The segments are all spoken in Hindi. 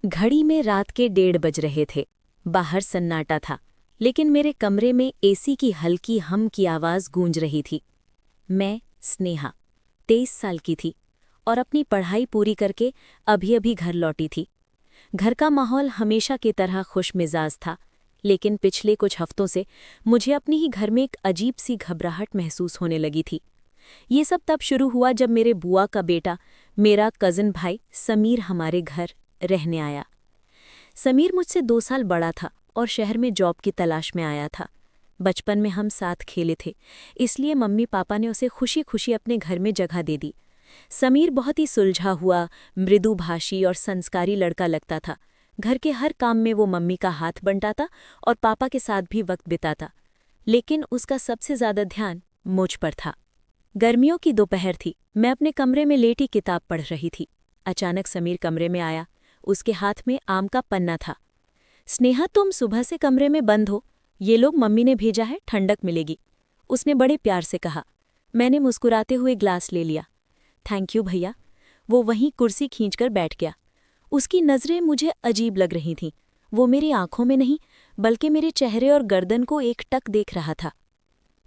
घड़ी में रात के 1:30 बज रहे थे। बाहर सन्नाटा था, लेकिन मेरे कमरे में एसी की हल्की हम की आवाज़ गूंज रही थी। मैं, स्नेहा, 23 साल की थी और अपनी पढ़ाई पूरी करके अभी अभी घर लौटी थी। घर का माहौल हमेशा की तरह खुशमिजाज था, लेकिन पिछले कुछ हफ्तों से मुझे अपनी ही घर में एक अजीब सी घबराहट महसूस होने लगी थी। ये सब तब शुरू हुआ जब मेरे बुआ का बेटा, मेरा कज़न भाई समीर हमारे घर रहने आया। समीर मुझसे 2 साल बड़ा था और शहर में जॉब की तलाश में आया था। बचपन में हम साथ खेले थे, इसलिए मम्मी पापा ने उसे खुशी खुशी अपने घर में जगह दे दी। समीर बहुत ही सुलझा हुआ, मृदुभाषी और संस्कारी लड़का लगता था। घर के हर काम में वो मम्मी का हाथ बंटाता और पापा के साथ भी वक्त बिताता, लेकिन उसका सबसे ज्यादा ध्यान मुझ पर था। गर्मियों की दोपहर थी, मैं अपने कमरे में लेटी किताब पढ़ रही थी। अचानक समीर कमरे में आया। उसके हाथ में आम का पन्ना था। स्नेहा, तुम सुबह से कमरे में बंद हो, ये लोग मम्मी ने भेजा है, ठंडक मिलेगी, उसने बड़े प्यार से कहा। मैंने मुस्कुराते हुए ग्लास ले लिया। थैंक यू भैया। वो वहीं कुर्सी खींचकर बैठ गया। उसकी नज़रें मुझे अजीब लग रही थीं। वो मेरी आंखों में नहीं, बल्कि मेरे चेहरे और गर्दन को एकटक देख रहा था।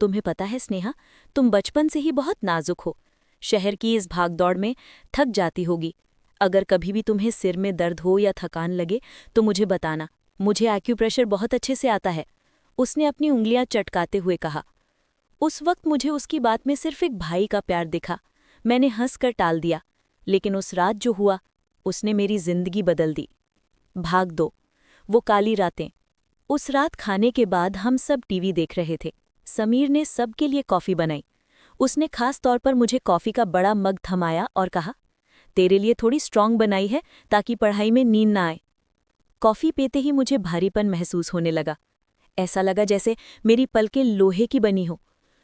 तुम्हें पता है स्नेहा, तुम बचपन से ही बहुत नाजुक हो। शहर की इस भागदौड़ में थक जाती होगी। अगर कभी भी तुम्हें सिर में दर्द हो या थकान लगे तो मुझे बताना, मुझे एक्यूप्रेशर बहुत अच्छे से आता है, उसने अपनी उंगलियां चटकाते हुए कहा। उस वक्त मुझे उसकी बात में सिर्फ एक भाई का प्यार दिखा। मैंने हंसकर टाल दिया, लेकिन उस रात जो हुआ, उसने मेरी जिंदगी बदल दी। भाग दो, वो काली रातें। उस रात खाने के बाद हम सब टीवी देख रहे थे। समीर ने सबके लिए कॉफ़ी बनाई। उसने खास तौर पर मुझे कॉफ़ी का बड़ा मग थमाया और कहा, तेरे लिए थोड़ी स्ट्रांग बनाई है ताकि पढ़ाई में नींद ना आए। कॉफ़ी पीते ही मुझे भारीपन महसूस होने लगा। ऐसा लगा जैसे मेरी पलकें लोहे की बनी हो।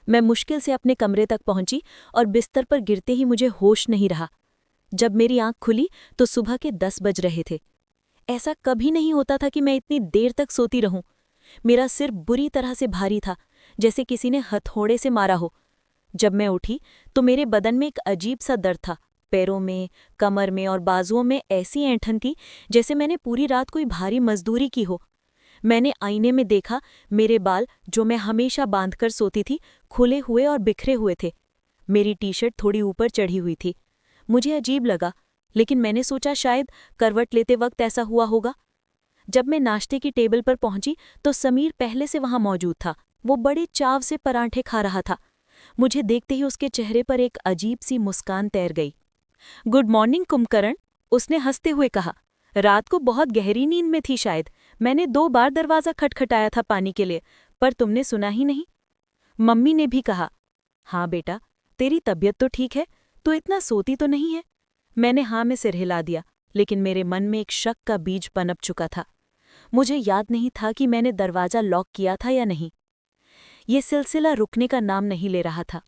मैं मुश्किल से अपने कमरे तक पहुंची और बिस्तर पर गिरते ही मुझे होश नहीं रहा। जब मेरी आंख खुली तो सुबह के 10 बज रहे थे। ऐसा कभी नहीं होता था कि मैं इतनी देर तक सोती रहूं। मेरा सिर बुरी तरह से भारी था, जैसे किसी ने हथौड़े से मारा हो। जब मैं उठी तो मेरे बदन में एक अजीब सा दर्द था। पैरों में, कमर में और बाजुओं में ऐसी ऐंठन थी जैसे मैंने पूरी रात कोई भारी मजदूरी की हो। मैंने आईने में देखा, मेरे बाल, जो मैं हमेशा बांधकर सोती थी, खुले हुए और बिखरे हुए थे। मेरी टी-शर्ट थोड़ी ऊपर चढ़ी हुई थी। मुझे अजीब लगा, लेकिन मैंने सोचा शायद करवट लेते वक्त ऐसा हुआ होगा। जब मैं नाश्ते की टेबल पर पहुंची तो समीर पहले से वहां मौजूद था। वो बड़े चाव से परांठे खा रहा था। मुझे देखते ही उसके चेहरे पर एक अजीब सी मुस्कान तैर गई। गुड मॉर्निंग कुंभकर्ण, उसने हंसते हुए कहा। रात को बहुत गहरी नींद में थी शायद। मैंने 2 बार दरवाज़ा खटखटाया था पानी के लिए, पर तुमने सुना ही नहीं। मम्मी ने भी कहा, हाँ बेटा, तेरी तबीयत तो ठीक है, तू इतना सोती तो नहीं है। मैंने हाँ में सिर हिला दिया, लेकिन मेरे मन में एक शक का बीज पनप चुका था। मुझे याद नहीं था कि मैंने दरवाज़ा लॉक किया था या नहीं। ये सिलसिला रुकने का नाम नहीं ले रहा था।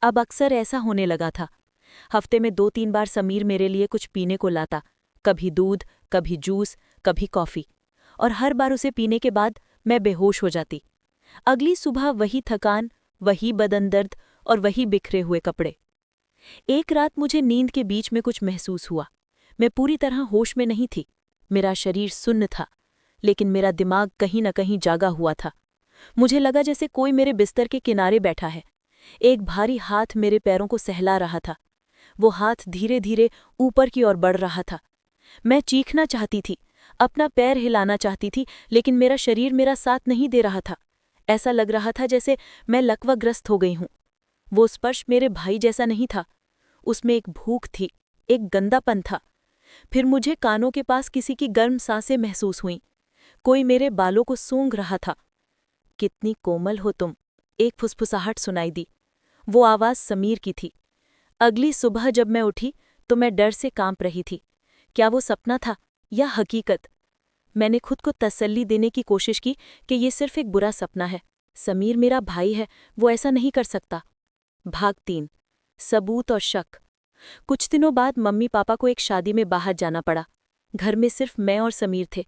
अब अक्सर ऐसा होने लगा था। हफ्ते में 2-3 बार समीर मेरे लिए कुछ पीने को लाता, कभी दूध, कभी जूस, कभी कॉफ़ी, और हर बार उसे पीने के बाद मैं बेहोश हो जाती। अगली सुबह वही थकान, वही बदन दर्द और वही बिखरे हुए कपड़े। एक रात मुझे नींद के बीच में कुछ महसूस हुआ। मैं पूरी तरह होश में नहीं थी। मेरा शरीर सुन्न था, लेकिन मेरा दिमाग कहीं न कहीं जागा हुआ था। मुझे लगा जैसे कोई मेरे बिस्तर के किनारे बैठा है। एक भारी हाथ मेरे पैरों को सहला रहा था। वो हाथ धीरे धीरे ऊपर की ओर बढ़ रहा था। मैं चीखना चाहती थी, अपना पैर हिलाना चाहती थी, लेकिन मेरा शरीर मेरा साथ नहीं दे रहा था। ऐसा लग रहा था जैसे मैं लकवाग्रस्त हो गई हूं। वो स्पर्श मेरे भाई जैसा नहीं था। उसमें एक भूख थी, एक गंदापन था। फिर मुझे कानों के पास किसी की गर्म सांसें महसूस हुईं। कोई मेरे बालों को सूंघ रहा था। कितनी कोमल हो तुम, एक फुसफुसाहट सुनाई दी। वो आवाज़ समीर की थी। अगली सुबह जब मैं उठी तो मैं डर से कांप रही थी। क्या वो सपना था या हकीकत? मैंने खुद को तसल्ली देने की कोशिश की कि ये सिर्फ एक बुरा सपना है। समीर मेरा भाई है, वो ऐसा नहीं कर सकता। भाग 3, सबूत और शक। कुछ दिनों बाद मम्मी पापा को एक शादी में बाहर जाना पड़ा। घर में सिर्फ मैं और समीर थे।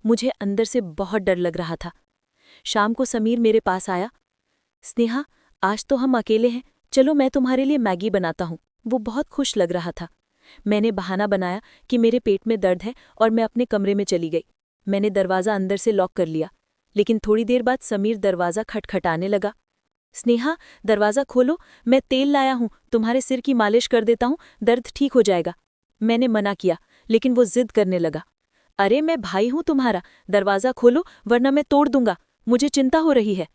मुझे अंदर से बहुत डर लग रहा था। शाम को समीर मेरे पास आया। स्नेहा, आज तो हम अकेले हैं, चलो मैं तुम्हारे लिए मैगी बनाता हूँ। वो बहुत खुश लग रहा था। मैंने बहाना बनाया कि मेरे पेट में दर्द है और मैं अपने कमरे में चली गई। मैंने दरवाज़ा अंदर से लॉक कर लिया, लेकिन थोड़ी देर बाद समीर दरवाज़ा खटखटाने लगा। स्नेहा, दरवाज़ा खोलो, मैं तेल लाया हूँ, तुम्हारे सिर की मालिश कर देता हूँ, दर्द ठीक हो जाएगा। मैंने मना किया, लेकिन वो जिद करने लगा। अरे मैं भाई हूँ तुम्हारा, दरवाज़ा खोलो वरना मैं तोड़ दूंगा, मुझे चिंता हो रही है।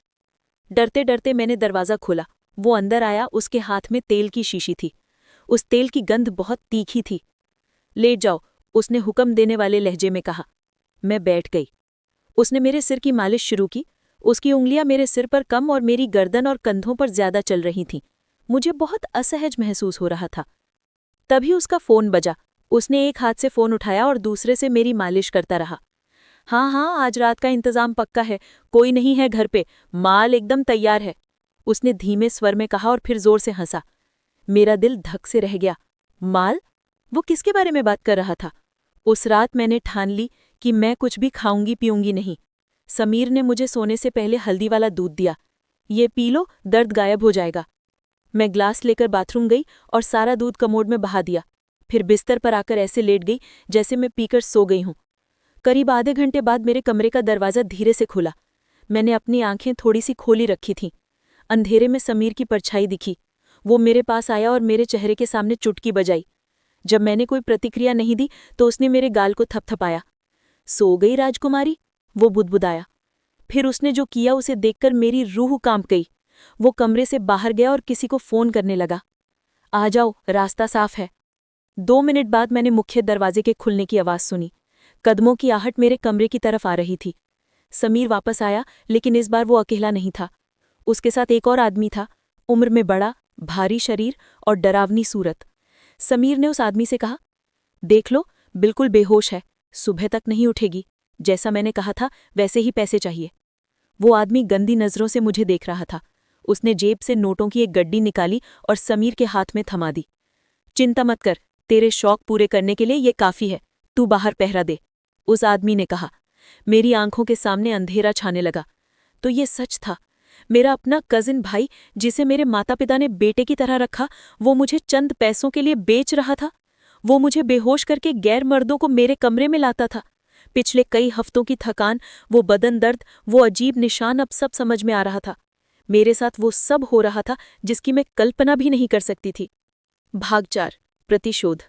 डरते डरते मैंने दरवाज़ा खोला। वो अंदर आया, उसके हाथ में तेल की शीशी थी। उस तेल की गंध बहुत तीखी थी। लेट जाओ, उसने हुक्म देने वाले लहजे में कहा। मैं बैठ गई। उसने मेरे सिर की मालिश शुरू की। उसकी उंगलियां मेरे सिर पर कम और मेरी गर्दन और कंधों पर ज्यादा चल रही थीं। मुझे बहुत असहज महसूस हो रहा था। तभी उसका फोन बजा। उसने एक हाथ से फोन उठाया और दूसरे से मेरी मालिश करता रहा। हाँ हाँ, आज रात का इंतजाम पक्का है, कोई नहीं है घर पे, माल एकदम तैयार है, उसने धीमे स्वर में कहा और फिर जोर से हंसा। मेरा दिल धक से रह गया। माल? वो किसके बारे में बात कर रहा था? उस रात मैंने ठान ली कि मैं कुछ भी खाऊंगी पीऊंगी नहीं। समीर ने मुझे सोने से पहले हल्दी वाला दूध दिया। ये पी लो, दर्द गायब हो जाएगा। मैं ग्लास लेकर बाथरूम गई और सारा दूध कमोड में बहा दिया। फिर बिस्तर पर आकर ऐसे लेट गई जैसे मैं पीकर सो गई हूं। करीब आधे घंटे बाद मेरे कमरे का दरवाज़ा धीरे से खुला। मैंने अपनी आंखें थोड़ी सी खोली रखी थीं। अंधेरे में समीर की परछाई दिखी। वो मेरे पास आया और मेरे चेहरे के सामने चुटकी बजाई। जब मैंने कोई प्रतिक्रिया नहीं दी तो उसने मेरे गाल को थपथपाया। सो गई राजकुमारी? वो बुदबुदाया। फिर उसने जो किया उसे देखकर मेरी रूह कांप गई। वो कमरे से बाहर गया और किसी को फोन करने लगा। आ जाओ, रास्ता साफ है। 2 मिनट बाद मैंने मुख्य दरवाजे के खुलने की आवाज़ सुनी। कदमों की आहट मेरे कमरे की तरफ आ रही थी। समीर वापस आया, लेकिन इस बार वो अकेला नहीं था। उसके साथ एक और आदमी था, उम्र में बड़ा, भारी शरीर और डरावनी सूरत। समीर ने उस आदमी से कहा, देख लो, बिल्कुल बेहोश है, सुबह तक नहीं उठेगी। जैसा मैंने कहा था वैसे ही पैसे चाहिए। वो आदमी गंदी नज़रों से मुझे देख रहा था। उसने जेब से नोटों की एक गड्डी निकाली और समीर के हाथ में थमा दी। चिंता मत कर, तेरे शौक पूरे करने के लिए ये काफ़ी है, तू बाहर पहरा दे, उस आदमी ने कहा। मेरी आंखों के सामने अंधेरा छाने लगा। तो ये सच था। मेरा अपना कजिन भाई, जिसे मेरे माता पिता ने बेटे की तरह रखा, वो मुझे चंद पैसों के लिए बेच रहा था। वो मुझे बेहोश करके गैर मर्दों को मेरे कमरे में लाता था। पिछले कई हफ्तों की थकान, वो बदन दर्द, वो अजीब निशान अब सब समझ में आ रहा था। मेरे साथ वो सब हो रहा था जिसकी मैं कल्पना भी नहीं कर सकती थी। भाग 4, प्रतिशोध।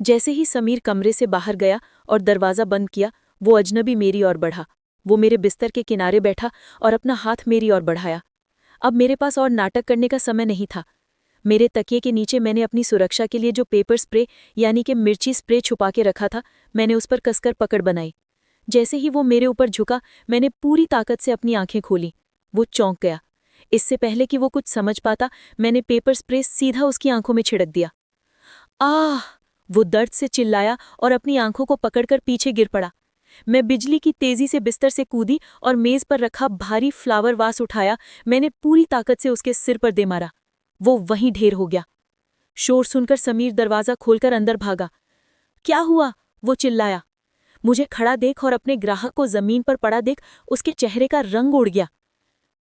जैसे ही समीर कमरे से बाहर गया और दरवाज़ा बंद किया, वो अजनबी मेरी ओर बढ़ा। वो मेरे बिस्तर के किनारे बैठा और अपना हाथ मेरी ओर बढ़ाया। अब मेरे पास और नाटक करने का समय नहीं था। मेरे तकिए के नीचे मैंने अपनी सुरक्षा के लिए जो पेपर स्प्रे यानी कि मिर्ची स्प्रे छुपा के रखा था, मैंने उस पर कसकर पकड़ बनाई। जैसे ही वो मेरे ऊपर झुका, मैंने पूरी ताकत से अपनी आंखें खोली। वो चौंक गया। इससे पहले कि वो कुछ समझ पाता, मैंने पेपर स्प्रे सीधा उसकी आंखों में छिड़क दिया। आह! वो दर्द से चिल्लाया और अपनी आंखों को पकड़कर पीछे गिर पड़ा। मैं बिजली की तेजी से बिस्तर से कूदी और मेज पर रखा भारी फ्लावर वास उठाया। मैंने पूरी ताकत से उसके सिर पर दे मारा। वो वहीं ढेर हो गया। शोर सुनकर समीर दरवाज़ा खोलकर अंदर भागा। क्या हुआ? वो चिल्लाया। मुझे खड़ा देख और अपने ग्राहक को जमीन पर पड़ा देख उसके चेहरे का रंग उड़ गया।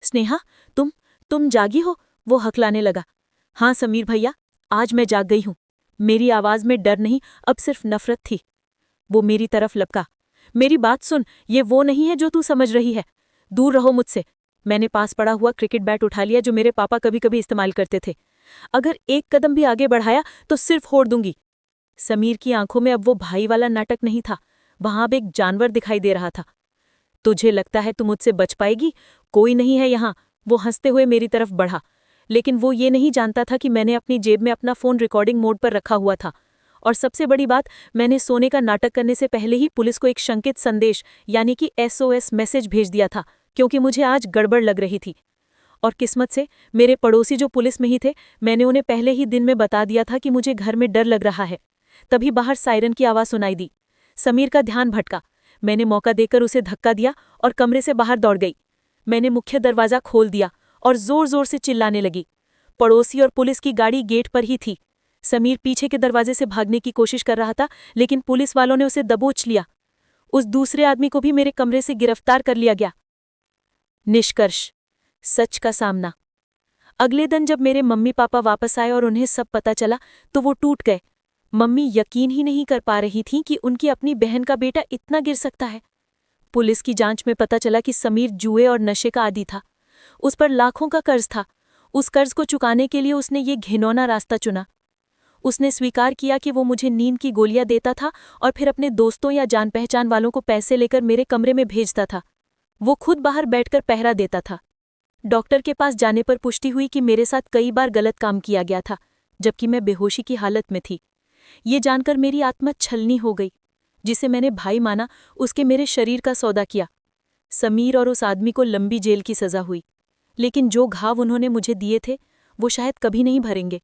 स्नेहा, तुम जागी हो? वो हकलाने लगा। हाँ समीर भैया, आज मैं जाग गई हूँ। मेरी आवाज़ में डर नहीं, अब सिर्फ नफरत थी। वो मेरी तरफ लपका। मेरी बात सुन, ये वो नहीं है जो तू समझ रही है। दूर रहो मुझसे। मैंने पास पड़ा हुआ क्रिकेट बैट उठा लिया जो मेरे पापा कभी कभी इस्तेमाल करते थे। अगर एक कदम भी आगे बढ़ाया तो सिर्फ फोड़ दूंगी। समीर की आंखों में अब वो भाई वाला नाटक नहीं था, वहां अब एक जानवर दिखाई दे रहा था। तुझे लगता है तू मुझसे बच पाएगी? कोई नहीं है यहाँ। वो हंसते हुए मेरी तरफ बढ़ा, लेकिन वो ये नहीं जानता था कि मैंने अपनी जेब में अपना फोन रिकॉर्डिंग मोड पर रखा हुआ था। और सबसे बड़ी बात, मैंने सोने का नाटक करने से पहले ही पुलिस को एक शंकित संदेश यानी कि SOS मैसेज भेज दिया था, क्योंकि मुझे आज गड़बड़ लग रही थी। और किस्मत से मेरे पड़ोसी जो पुलिस में ही थे, मैंने उन्हें पहले ही दिन में बता दिया था कि मुझे घर में डर लग रहा है। तभी बाहर सायरन की आवाज़ सुनाई दी। समीर का ध्यान भटका। मैंने मौका देकर उसे धक्का दिया और कमरे से बाहर दौड़ गई। मैंने मुख्य दरवाज़ा खोल दिया और जोर जोर से चिल्लाने लगी। पड़ोसी और पुलिस की गाड़ी गेट पर ही थी। समीर पीछे के दरवाजे से भागने की कोशिश कर रहा था, लेकिन पुलिस वालों ने उसे दबोच लिया। उस दूसरे आदमी को भी मेरे कमरे से गिरफ्तार कर लिया गया। निष्कर्ष, सच का सामना। अगले दिन जब मेरे मम्मी पापा वापस आए और उन्हें सब पता चला तो वो टूट गए। मम्मी यकीन ही नहीं कर पा रही थीं कि उनकी अपनी बहन का बेटा इतना गिर सकता है। पुलिस की जांच में पता चला कि समीर जुए और नशे का आदी था। उस पर लाखों का कर्ज था। उस कर्ज को चुकाने के लिए उसने ये घिनौना रास्ता चुना। उसने स्वीकार किया कि वो मुझे नींद की गोलियां देता था और फिर अपने दोस्तों या जान पहचान वालों को पैसे लेकर मेरे कमरे में भेजता था। वो खुद बाहर बैठकर पहरा देता था। डॉक्टर के पास जाने पर पुष्टि हुई कि मेरे साथ कई बार गलत काम किया गया था, जबकि मैं बेहोशी की हालत में थी। ये जानकर मेरी आत्मा छलनी हो गई। जिसे मैंने भाई माना, उसके मेरे शरीर का सौदा किया। समीर और उस आदमी को लंबी जेल की सजा हुई, लेकिन जो घाव उन्होंने मुझे दिए थे वो शायद कभी नहीं भरेंगे।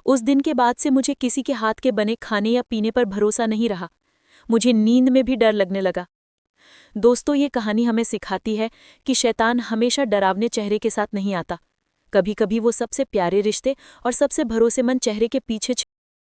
उस दिन के बाद से मुझे किसी के हाथ के बने खाने या पीने पर भरोसा नहीं रहा। मुझे नींद में भी डर लगने लगा। दोस्तों, ये कहानी हमें सिखाती है कि शैतान हमेशा डरावने चेहरे के साथ नहीं आता। कभी कभी वो सबसे प्यारे रिश्ते और सबसे भरोसेमंद चेहरे के पीछे